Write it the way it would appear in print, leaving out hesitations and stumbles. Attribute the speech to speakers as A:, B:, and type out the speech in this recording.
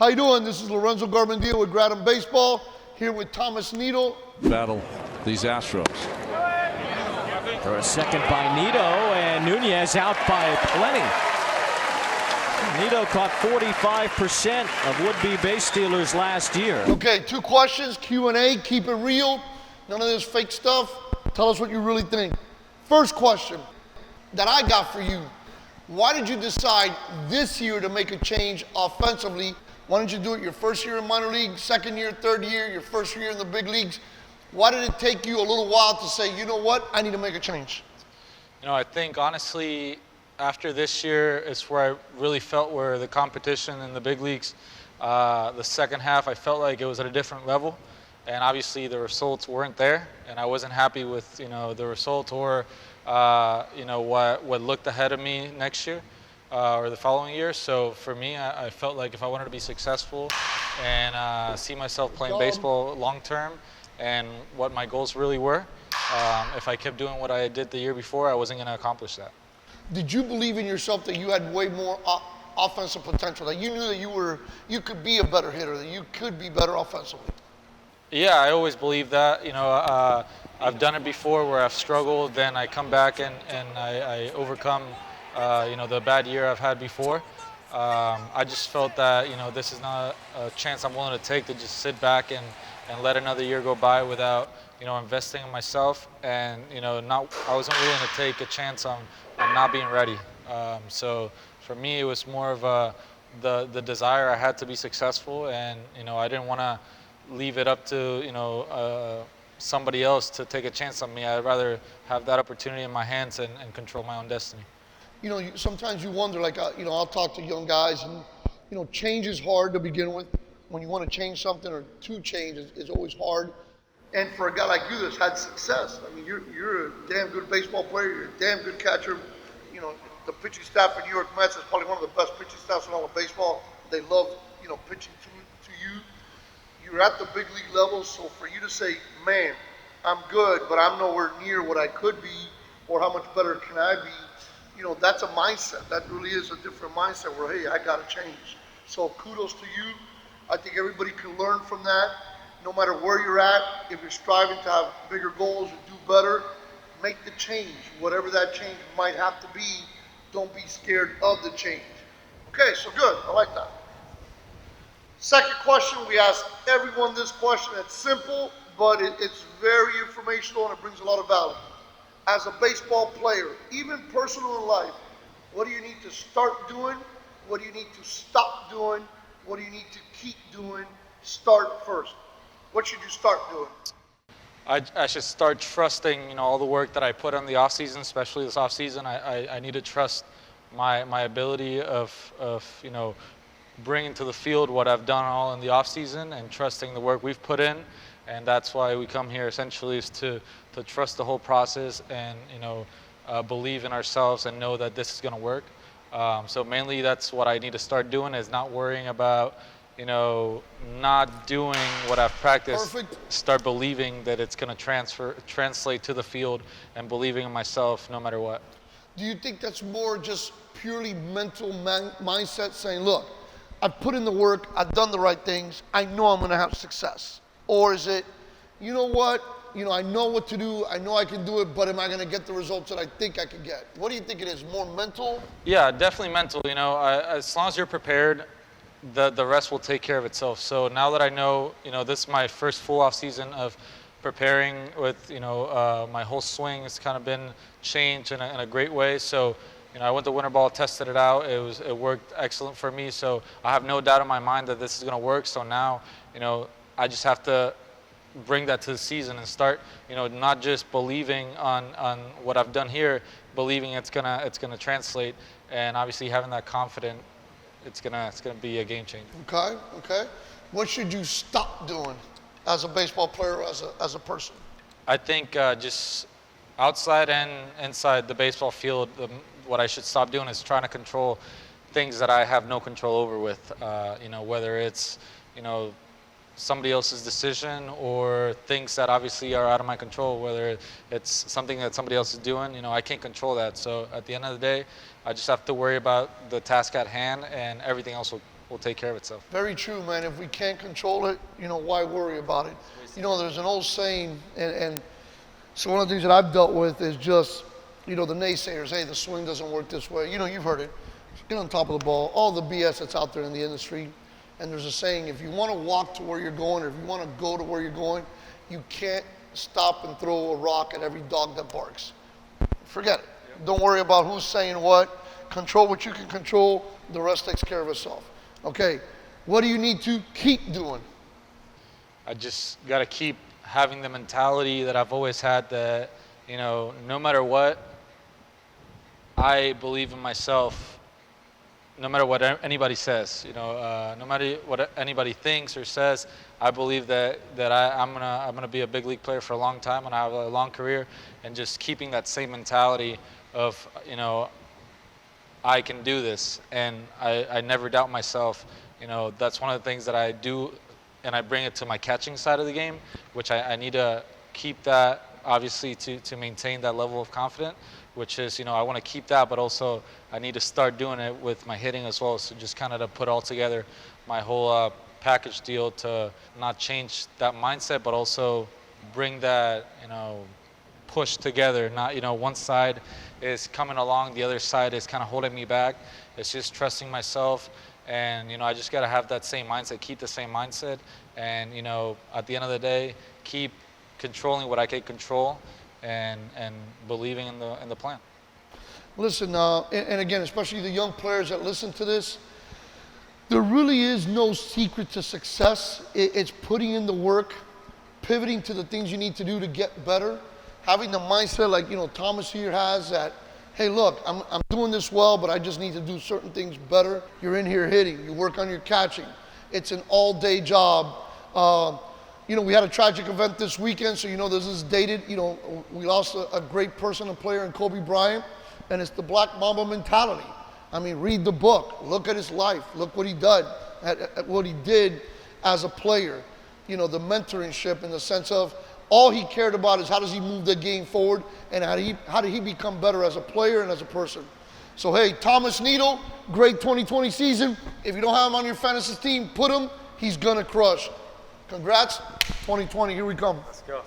A: How you doing? This is Lorenzo Garmendia with Gradum Baseball, here with Tomas Nido.
B: Battle these Astros.
C: For a second by Nido, and Nunez out by plenty. Nido caught 45% of would-be base stealers last year.
A: Okay, 2 questions, Q&A, keep it real. None of this fake stuff. Tell us what you really think. First question that I got for you. Why did you decide this year to make a change offensively? Why didn't you do it your first year in minor league, second year, third year, your first year in the big leagues? Why did it take you a little while to say, you know what, I need to make a change?
D: You know, I think honestly, after this year, it's where I really felt where the competition in the big leagues, the second half, I felt like it was at a different level. And obviously the results weren't there, and I wasn't happy with, the result or, what looked ahead of me next year. Or the following year. So for me, I felt like if I wanted to be successful and see myself playing baseball long term and what my goals really were, if I kept doing what I did the year before, I wasn't going to accomplish that.
A: Did you believe in yourself that you had way more offensive potential, that you knew that you could be a better hitter, that you could be better offensively?
D: Yeah, I always believed that. I've done it before where I've struggled, then I come back and I overcome the bad year I've had before. I just felt that, this is not a chance I'm willing to take, to just sit back and let another year go by without, investing in myself. And, I wasn't willing to take a chance on not being ready. So for me, it was more of the desire I had to be successful. And, I didn't want to leave it up to, somebody else to take a chance on me. I'd rather have that opportunity in my hands and control my own destiny.
A: Sometimes you wonder, like, I'll talk to young guys, and, change is hard to begin with. When you want to change something or to change is always hard. And for a guy like you that's had success, I mean, you're a damn good baseball player, you're a damn good catcher. The pitching staff at New York Mets is probably one of the best pitching staffs in all of baseball. They love, pitching to you. You're at the big league level, so for you to say, man, I'm good, but I'm nowhere near what I could be, or how much better can I be, that's a mindset. That really is a different mindset where, hey, I got to change. So kudos to you. I think everybody can learn from that. No matter where you're at, if you're striving to have bigger goals or do better, make the change. Whatever that change might have to be, don't be scared of the change. Okay, so good. I like that. Second question, we ask everyone this question. It's simple, but it's very informational and it brings a lot of value. As a baseball player, even personal in life, what do you need to start doing? What do you need to stop doing? What do you need to keep doing? Start first. What should you start doing?
D: I should start trusting, all the work that I put on the off season, especially this off season. I need to trust my ability of bringing to the field what I've done all in the off season, and trusting the work we've put in. And that's why we come here essentially, is to trust the whole process and, believe in ourselves and know that this is going to work. So mainly that's what I need to start doing, is not worrying about, not doing what I've practiced.
A: Perfect.
D: Start believing that it's going to translate to the field, and believing in myself no matter what.
A: Do you think that's more just purely mental mindset, saying, look, I've put in the work, I've done the right things, I know I'm going to have success? Or is it, you know what, I know what to do, I know I can do it, but am I going to get the results that I think I can get? What do you think it is, more mental?
D: Yeah, definitely mental. As long as you're prepared, the rest will take care of itself. So now that I know, this is my first full off season of preparing with, my whole swing has kind of been changed in a great way. So, I went to winter ball, tested it out. It worked excellent for me. So I have no doubt in my mind that this is going to work. So now, I just have to bring that to the season and start, not just believing on what I've done here, believing it's gonna translate, and obviously having that confidence, it's gonna be a game changer.
A: Okay. What should you stop doing as a baseball player, as a person?
D: I think just outside and inside the baseball field, what I should stop doing is trying to control things that I have no control over with, whether it's, somebody else's decision or things that obviously are out of my control, whether it's something that somebody else is doing, I can't control that. So at the end of the day, I just have to worry about the task at hand, and everything else will will take care of itself.
A: Very true, man. If we can't control it, why worry about it? There's an old saying, and so one of the things that I've dealt with is just, the naysayers. Hey, the swing doesn't work this way. You've heard it. Get on top of the ball. All the BS that's out there in the industry. And there's a saying, if you want to walk to where you're going, or if you want to go to where you're going, you can't stop and throw a rock at every dog that barks. Forget it. Don't worry about who's saying what. Control what you can control. The rest takes care of itself. Okay, what do you need to keep doing?
D: I just got to keep having the mentality that I've always had that, no matter what, I believe in myself, no matter what anybody says, no matter what anybody thinks or says, I believe that I'm gonna be a big league player for a long time, and I have a long career, and just keeping that same mentality of, I can do this, and I never doubt myself. That's one of the things that I do, and I bring it to my catching side of the game, which I need to keep that, obviously, to maintain that level of confidence, which is, I want to keep that, but also I need to start doing it with my hitting as well. So just kind of to put all together my whole package deal to not change that mindset, but also bring that, push together. Not, one side is coming along, the other side is kind of holding me back. It's just trusting myself, and I just got to have that same mindset, keep the same mindset, and at the end of the day, keep controlling what I can control, and believing in the plan.
A: Listen, and again, especially the young players that listen to this, there really is no secret to success. It's putting in the work, pivoting to the things you need to do to get better, having the mindset like Tomas here has, that, hey, look, I'm doing this well, but I just need to do certain things better. You're in here hitting, you work on your catching. It's an all-day job. We had a tragic event this weekend, so this is dated. We lost a great person, a player in Kobe Bryant, and it's the Black Mamba mentality. I mean, read the book, look at his life, look what he did, at what he did as a player. The mentorship, in the sense of all he cared about is how does he move the game forward, and how did he become better as a player and as a person. So hey, Tomas Nido, great 2020 season. If you don't have him on your fantasy team, put him. He's gonna crush. Congrats, 2020, here we come.
D: Let's go.